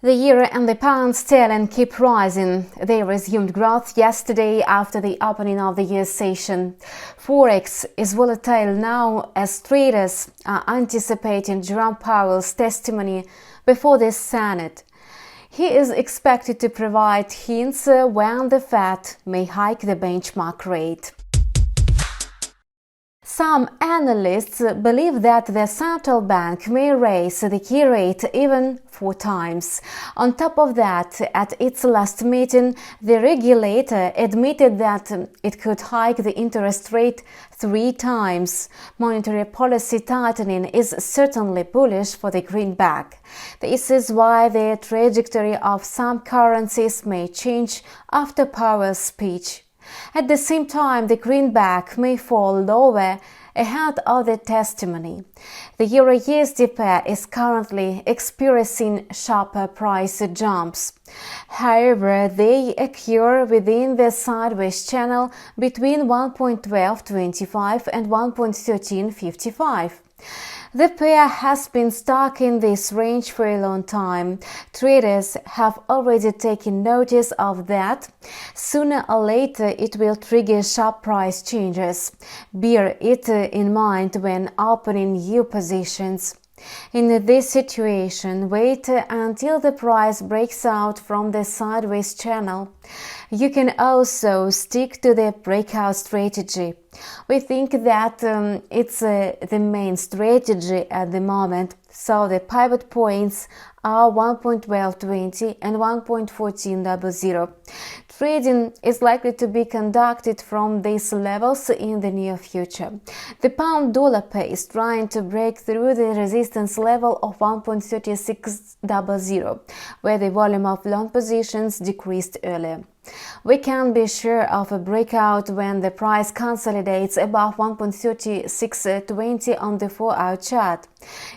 The euro and the pound sterling keep rising. They resumed growth yesterday after the opening of the year's session. Forex is volatile now as traders are anticipating Jerome Powell's testimony before the Senate. He is expected to provide hints when the Fed may hike the benchmark rate. Some analysts believe that the central bank may raise the key rate even 4 times. On top of that, at its last meeting, the regulator admitted that it could hike the interest rate 3 times. Monetary policy tightening is certainly bullish for the greenback. This is why the trajectory of some currencies may change after Powell's speech. At the same time, the greenback may fall lower ahead of the testimony. The Euro-USD pair is currently experiencing sharper price jumps. However, they occur within the sideways channel between 1.1225 and 1.1355. The pair has been stuck in this range for a long time. Traders have already taken notice of that. Sooner or later, it will trigger sharp price changes. Bear it in mind when opening new positions. In this situation, wait until the price breaks out from the sideways channel. You can also stick to the breakout strategy. We think that it's the main strategy at the moment, so the pivot points are 1.1220 and 1.1400. Trading is likely to be conducted from these levels in the near future. The pound-dollar pair is trying to break through the resistance level of 1.3600, where the volume of long positions decreased earlier. We can be sure of a breakout when the price consolidates above 1.3620 on the 4-hour chart.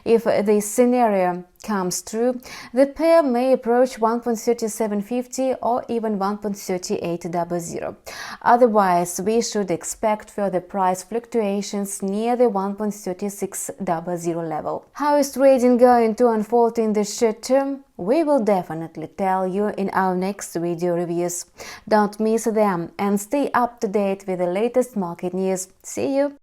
If this scenario comes true, the pair may approach 1.3750 or even 1.3800. Otherwise, we should expect further price fluctuations near the 1.3600 level. How is trading going to unfold in the short term? We will definitely tell you in our next video reviews. Don't miss them and stay up to date with the latest market news. See you!